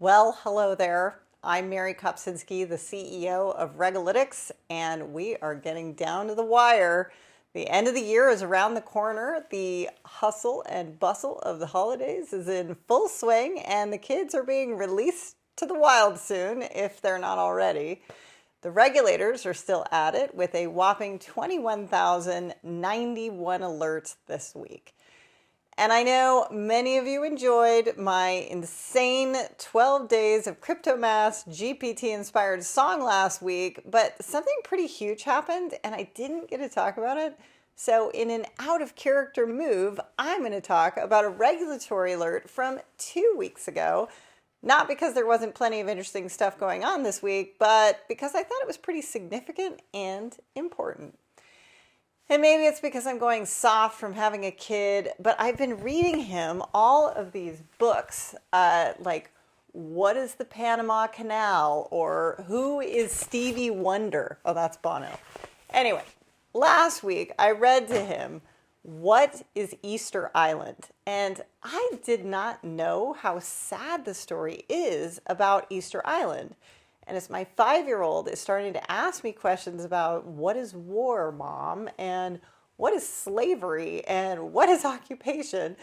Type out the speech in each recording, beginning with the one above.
Well, hello there. I'm Mary Kopczynski, the CEO of Regalytics, and we are getting down to the wire. The end of the year is around the corner. The hustle and bustle of the holidays is in full swing, and the kids are being released to the wild soon, if they're not already. The regulators are still at it with a whopping 21,091 alerts this week. And I know many of you enjoyed my insane 12 days of CryptoMass GPT-inspired song last week, but something pretty huge happened and I didn't get to talk about it. So in an out-of-character move, I'm going to talk about a regulatory alert from 2 weeks ago. Not because there wasn't plenty of interesting stuff going on this week, but because I thought it was pretty significant and important. And maybe it's because I'm going soft from having a kid, but I've been reading him all of these books, like What is the Panama Canal? Or Who is Stevie Wonder? Oh, that's Bono. Anyway, last week I read to him, What is Easter Island? And I did not know how sad the story is about Easter Island. And as my 5-year-old is starting to ask me questions about what is war, Mom, and what is slavery, and what is occupation,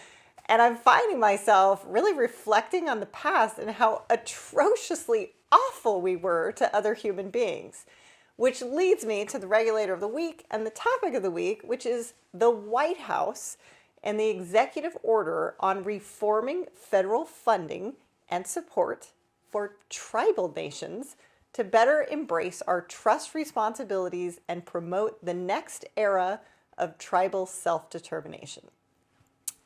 and I'm finding myself really reflecting on the past and how atrociously awful we were to other human beings. Which leads me to the regulator of the week and the topic of the week, which is the White House and the executive order on reforming federal funding and support for tribal nations to better embrace our trust responsibilities and promote the next era of tribal self-determination.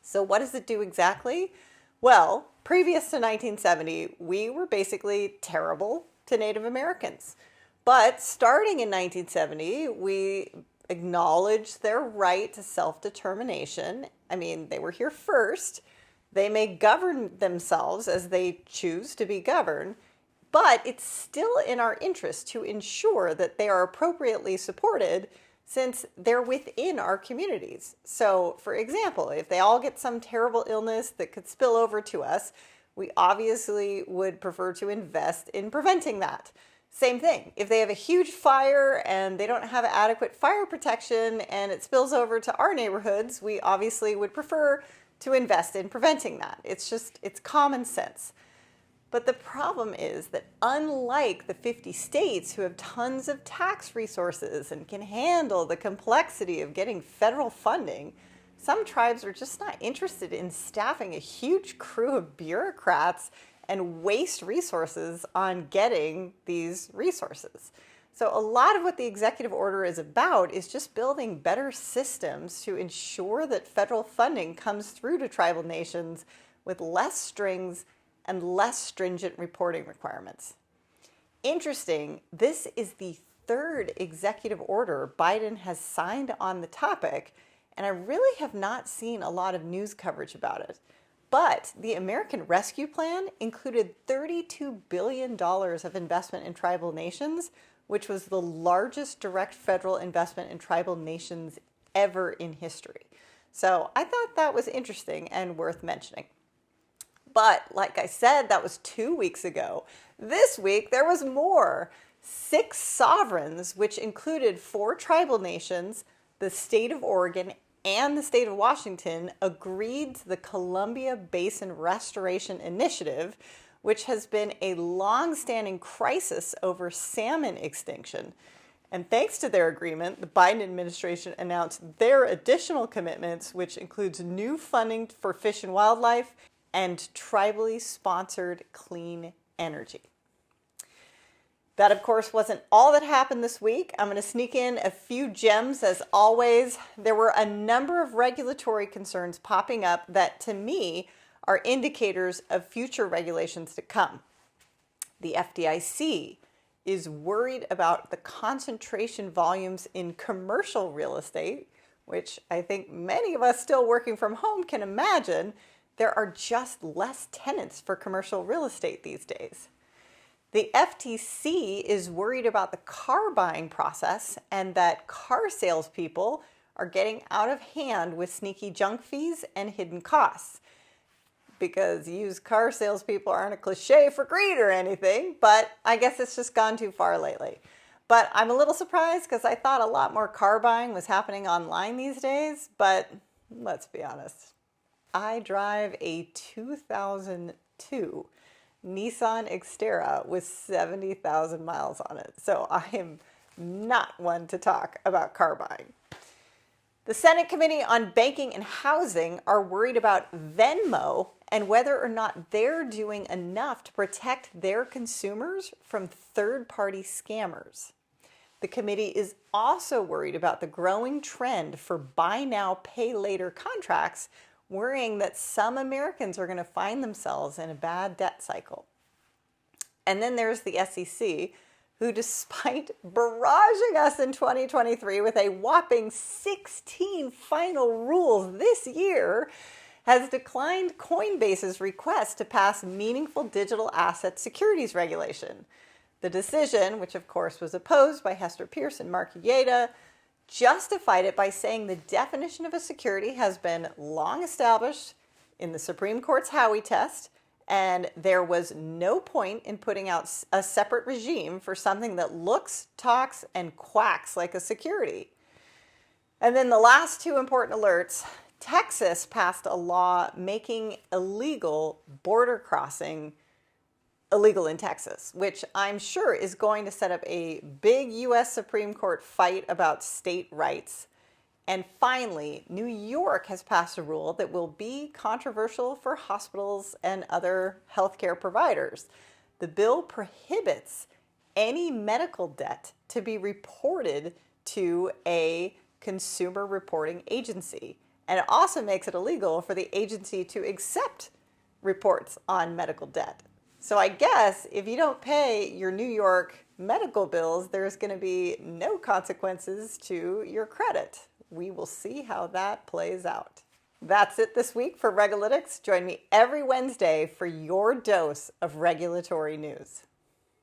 So what does it do exactly? Well, previous to 1970, we were basically terrible to Native Americans. But starting in 1970, we acknowledged their right to self-determination. I mean, they were here first. They may govern themselves as they choose to be governed, but it's still in our interest to ensure that they are appropriately supported since they're within our communities. So, for example, if they all get some terrible illness that could spill over to us, we obviously would prefer to invest in preventing that. Same thing, if they have a huge fire and they don't have adequate fire protection and it spills over to our neighborhoods, we obviously would prefer to invest in preventing that. It's common sense. But the problem is that unlike the 50 states who have tons of tax resources and can handle the complexity of getting federal funding, some tribes are just not interested in staffing a huge crew of bureaucrats and waste resources on getting these resources. So a lot of what the executive order is about is just building better systems to ensure that federal funding comes through to tribal nations with less strings and less stringent reporting requirements. Interesting, this is the third executive order Biden has signed on the topic, and I really have not seen a lot of news coverage about it. But the American Rescue Plan included $32 billion of investment in tribal nations, which was the largest direct federal investment in tribal nations ever in history. So I thought that was interesting and worth mentioning. But like I said, that was 2 weeks ago. This week, there was more. 6 sovereigns, which included 4 tribal nations, the state of Oregon, and the state of Washington, agreed to the Columbia Basin Restoration Initiative, which has been a long-standing crisis over salmon extinction. And thanks to their agreement, the Biden administration announced their additional commitments, which includes new funding for fish and wildlife and tribally sponsored clean energy. That, of course, wasn't all that happened this week. I'm going to sneak in a few gems as always. There were a number of regulatory concerns popping up that, to me, are indicators of future regulations to come. The FDIC is worried about the concentration volumes in commercial real estate, which I think many of us still working from home can imagine. There are just less tenants for commercial real estate these days. The FTC is worried about the car buying process and that car salespeople are getting out of hand with sneaky junk fees and hidden costs. because used car salespeople aren't a cliche for greed or anything, but I guess it's just gone too far lately. But I'm a little surprised because I thought a lot more car buying was happening online these days, but let's be honest. I drive a 2002 Nissan Xterra with 70,000 miles on it, so I am not one to talk about car buying. The Senate Committee on Banking and Housing are worried about Venmo and whether or not they're doing enough to protect their consumers from third-party scammers. The committee is also worried about the growing trend for buy now, pay later contracts, worrying that some Americans are going to find themselves in a bad debt cycle. And then there's the SEC, who, despite barraging us in 2023 with a whopping 16 final rules this year, has declined Coinbase's request to pass meaningful digital asset securities regulation. The decision, which of course was opposed by Hester Pierce and Mark Uyeda, justified it by saying the definition of a security has been long established in the Supreme Court's Howey test, and there was no point in putting out a separate regime for something that looks, talks, and quacks like a security. And then the last two important alerts. Texas passed a law making illegal border crossing illegal in Texas, which I'm sure is going to set up a big U.S. Supreme Court fight about state rights. And finally, New York has passed a rule that will be controversial for hospitals and other healthcare providers. The bill prohibits any medical debt to be reported to a consumer reporting agency. And it also makes it illegal for the agency to accept reports on medical debt. So I guess if you don't pay your New York medical bills, there's going to be no consequences to your credit. We will see how that plays out. That's it this week for Regalytics. Join me every Wednesday for your dose of regulatory news.